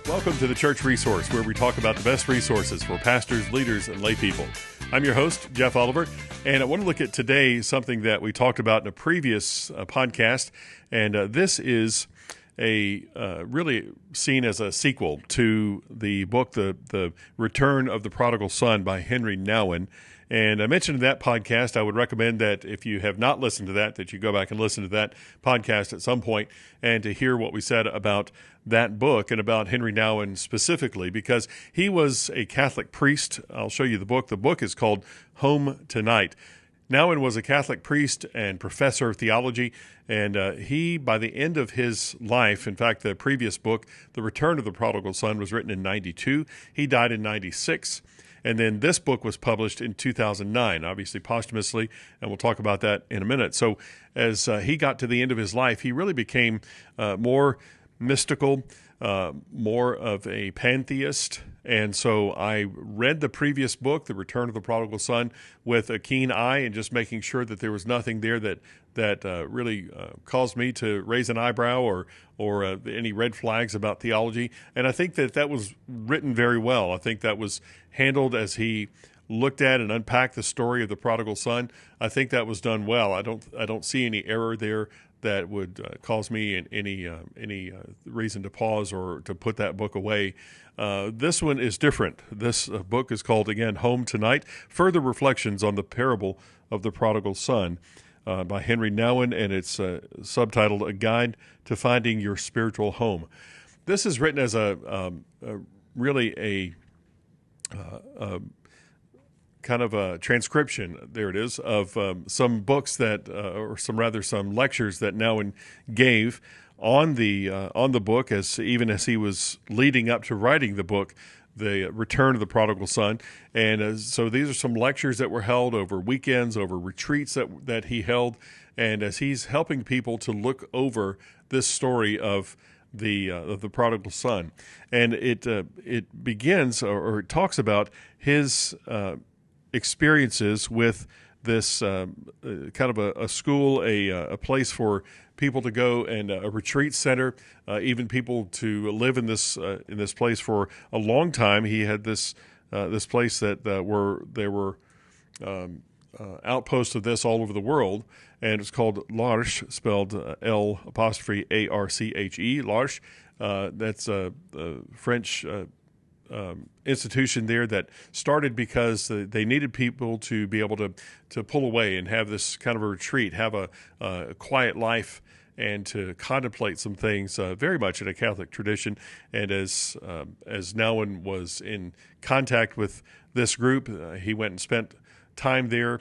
Welcome to the Church Resource, where we talk about the best resources for pastors, leaders, and lay people. I'm your host, Jeff Oliver, and I want to look at today something that we talked about in a previous podcast, and this is really seen as a sequel to the book, The Return of the Prodigal Son by Henri Nouwen. And I mentioned in that podcast, I would recommend that if you have not listened to that you go back and listen to that podcast at some point and to hear what we said about that book and about Henri Nouwen specifically, because he was a Catholic priest. I'll show you the book. The book is called Home Tonight. Nouwen was a Catholic priest and professor of theology, and he, by the end of his life, in fact, the previous book, The Return of the Prodigal Son, was written in 92. He died in 96. And then this book was published in 2009, obviously posthumously, and we'll talk about that in a minute. So as he got to the end of his life, he really became more mystical, more of a pantheist. And so I read the previous book, The Return of the Prodigal Son, with a keen eye and just making sure that there was nothing there that really caused me to raise an eyebrow or any red flags about theology. And I think that was written very well. I think that was handled as he looked at and unpacked the story of the prodigal son. I think that was done well. I don't see any error there that would cause me any reason to pause or to put that book away. This one is different. This book is called, again, Home Tonight, Further Reflections on the Parable of the Prodigal Son by Henri Nouwen, and it's subtitled A Guide to Finding Your Spiritual Home. This is written as really a kind of a transcription, there it is, of some books some lectures that Nouwen gave on the book, even as he was leading up to writing the book, The Return of the Prodigal Son. And so these are some lectures that were held over weekends, over retreats that he held, and as he's helping people to look over this story of the prodigal son. And it begins or it talks about his experiences with this kind of a school, a place for people to go, and a retreat center, even people to live in this place for a long time. He had this place that there were outposts of this all over the world, and it's called L'Arche, spelled L'Arche, L'Arche. That's a French institution there that started because they needed people to be able to pull away and have this kind of a retreat, have a quiet life, and to contemplate some things, very much in a Catholic tradition. And as Nouwen was in contact with this group, he went and spent time there,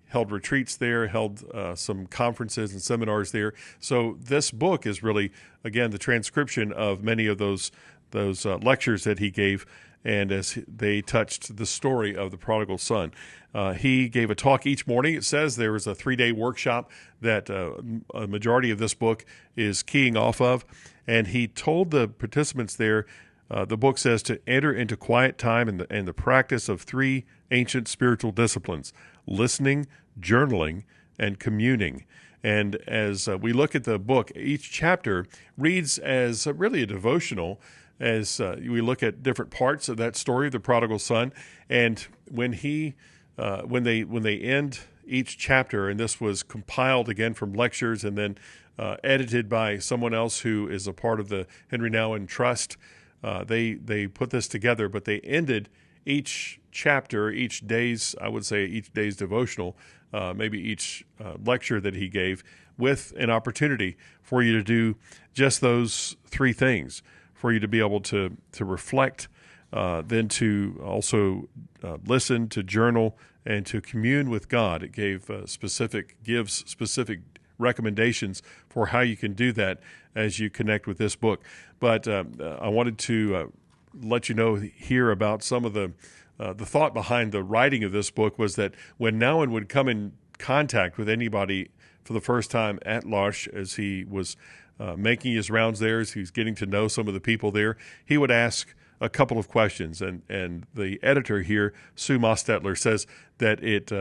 held retreats there, held some conferences and seminars there. So this book is really, again, the transcription of many of those lectures that he gave, and as they touched the story of the prodigal son. He gave a talk each morning. It says there was a 3-day workshop that a majority of this book is keying off of, and he told the participants there, the book says, to enter into quiet time and the practice of 3 ancient spiritual disciplines: listening, journaling, and communing. And as we look at the book, each chapter reads as really a devotional as we look at different parts of that story of the prodigal son. And when they end each chapter, and this was compiled again from lectures and then edited by someone else who is a part of the Henri Nouwen Trust, they put this together, but they ended each chapter, each day's devotional, maybe each lecture that he gave, with an opportunity for you to do just those 3 things, for you to be able to reflect, then to also listen, to journal, and to commune with God. It gives specific recommendations for how you can do that as you connect with this book. But I wanted to let you know here about some of the thought behind the writing of this book was that when Nouwen would come in contact with anybody for the first time at L'Arche, as he was making his rounds there, as he was getting to know some of the people there, he would ask a couple of questions. And the editor here, Sue Mostetler, says that it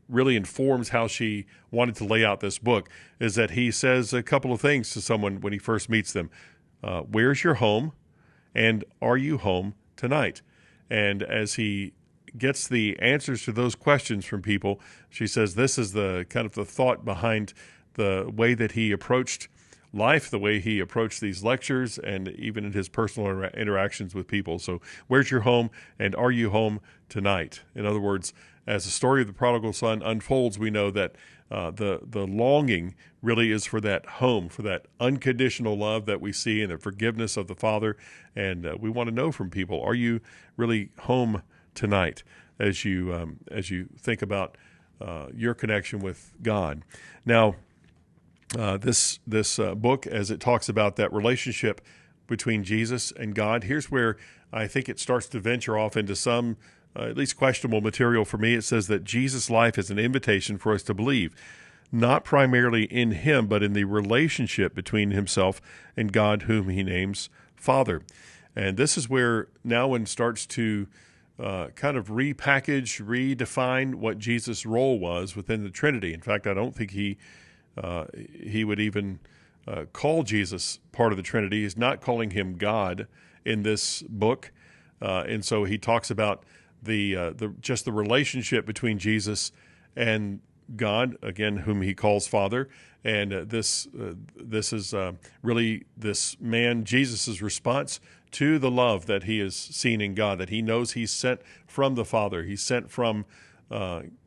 really informs how she wanted to lay out this book, is that he says a couple of things to someone when he first meets them. Where's your home? and are you home tonight? And as he gets the answers to those questions from people, she says this is the kind of the thought behind the way that he approached life, the way he approached these lectures, and even in his personal interactions with people. So where's your home, and are you home tonight? In other words, as the story of the prodigal son unfolds, we know that the longing really is for that home, for that unconditional love that we see and the forgiveness of the Father. And we want to know from people, are you really home tonight as you think about your connection with God? Now, this book, as it talks about that relationship between Jesus and God, here's where I think it starts to venture off into some at least questionable material for me. It says that Jesus' life is an invitation for us to believe, not primarily in him, but in the relationship between himself and God, whom he names Father. And this is where Nouwen starts to kind of repackage, redefine what Jesus' role was within the Trinity. In fact, I don't think he would even call Jesus part of the Trinity. He's not calling him God in this book. And so he talks about just the relationship between Jesus and God, again, whom he calls Father. And this is really this man, Jesus' response to the love that he has seen in God, that he knows he's sent from the Father. He's sent from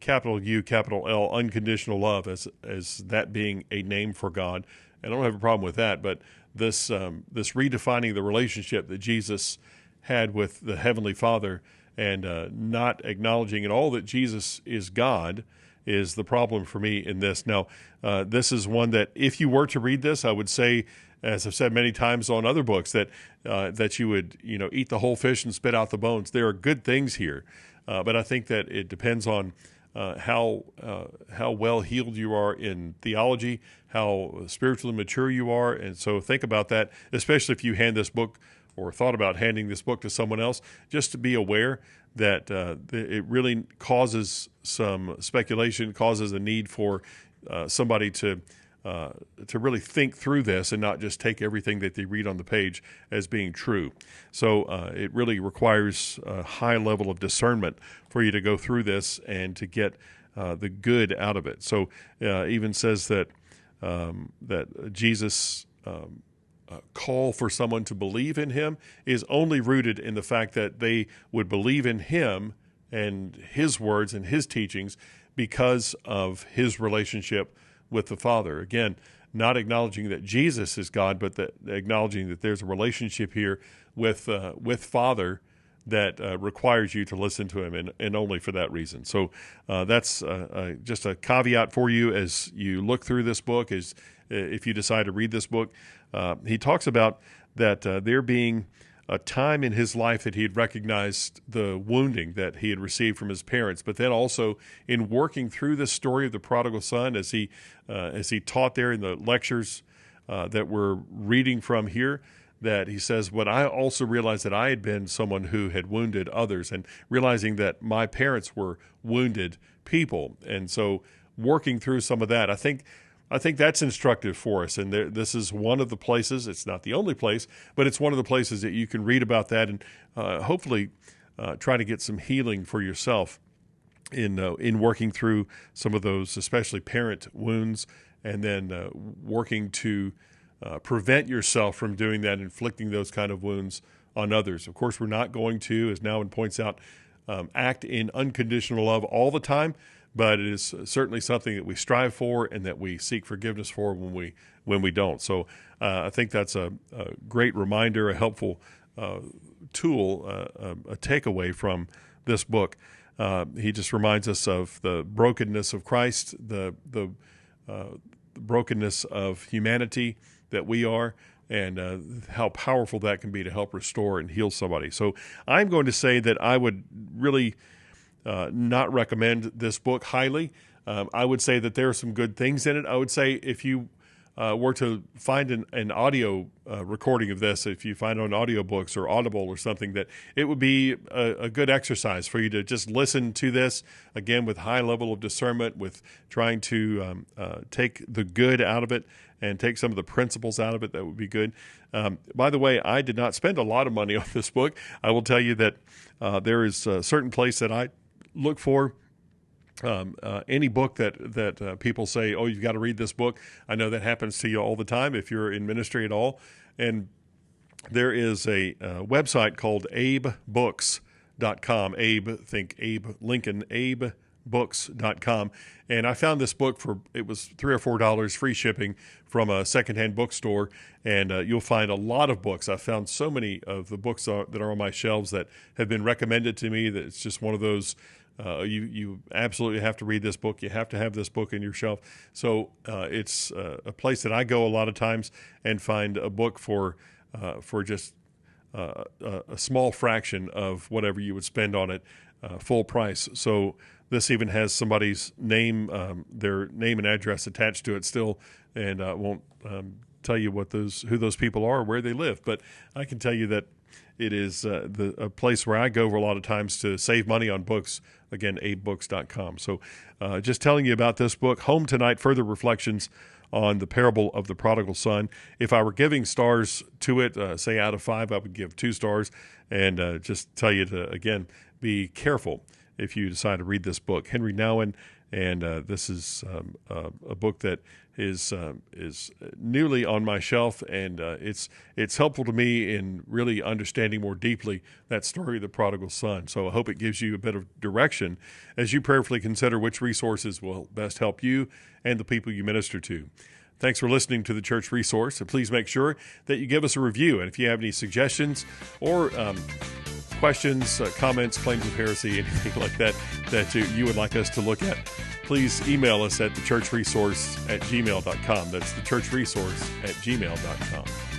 capital U, capital L, unconditional love, as that being a name for God. And I don't have a problem with that, but this redefining the relationship that Jesus had with the Heavenly Father and not acknowledging at all that Jesus is God is the problem for me in this. Now, this is one that if you were to read this, I would say, as I've said many times on other books, that you would eat the whole fish and spit out the bones. There are good things here, but I think that it depends on how well healed you are in theology, how spiritually mature you are, and so think about that, especially if you hand this book or thought about handing this book to someone else, just to be aware that it really causes some speculation, causes a need for somebody to really think through this and not just take everything that they read on the page as being true. So it really requires a high level of discernment for you to go through this and to get the good out of it. So even says that Jesus' call for someone to believe in him is only rooted in the fact that they would believe in him and his words and his teachings because of his relationship with the Father. Again, not acknowledging that Jesus is God, but acknowledging that there's a relationship here with Father that requires you to listen to him, and only for that reason. So that's just a caveat for you as you look through this book, as if you decide to read this book. He talks about that there being a time in his life that he had recognized the wounding that he had received from his parents, but then also in working through this story of the prodigal son, as he taught there in the lectures that we're reading from here, that he says, but I also realized that I had been someone who had wounded others, and realizing that my parents were wounded people. And so working through some of that, I think that's instructive for us. And this is one of the places, it's not the only place, but it's one of the places that you can read about that and hopefully try to get some healing for yourself in working through some of those, especially parent wounds, and then working to prevent yourself from doing that, inflicting those kind of wounds on others. Of course, we're not going to, as Nouwen points out, act in unconditional love all the time, but it is certainly something that we strive for and that we seek forgiveness for when we don't. So I think that's a great reminder, a helpful tool, a takeaway from this book. He just reminds us of the brokenness of Christ, the brokenness of humanity that we are, and how powerful that can be to help restore and heal somebody. So I'm going to say that I would really not recommend this book highly. I would say that there are some good things in it. I would say if you were to find an audio recording of this, if you find it on audiobooks or Audible or something, that it would be a good exercise for you to just listen to this, again, with high level of discernment, with trying to take the good out of it and take some of the principles out of it. That would be good. By the way, I did not spend a lot of money on this book. I will tell you that there is a certain place that I look for any book that people say, oh, you've got to read this book. I know that happens to you all the time if you're in ministry at all. And there is a website called abebooks.com. Abe, think Abe Lincoln, abebooks.com. And I found this book it was $3 or $4 free shipping from a secondhand bookstore. And you'll find a lot of books. I found so many of the books that are on my shelves that have been recommended to me that it's just one of those. You absolutely have to read this book. You have to have this book in your shelf. So it's a place that I go a lot of times and find a book for just a small fraction of whatever you would spend on it, full price. So this even has somebody's name, their name and address attached to it still, and I won't tell you who those people are or where they live. But I can tell you that it is a place where I go a lot of times to save money on books. Again, abebooks.com. So just telling you about this book, Home Tonight, Further Reflections on the Parable of the Prodigal Son. If I were giving stars to it, say out of 5, I would give 2 stars. And just tell you to, again, be careful if you decide to read this book. Henri Nouwen, and this is a book that is newly on my shelf, and it's helpful to me in really understanding more deeply that story of the prodigal son. So I hope it gives you a bit of direction as you prayerfully consider which resources will best help you and the people you minister to. Thanks for listening to the Church Resource, and please make sure that you give us a review. And if you have any suggestions or questions, comments, claims of heresy, anything like that you would like us to look at, please email us at thechurchresource@gmail.com. That's thechurchresource@gmail.com.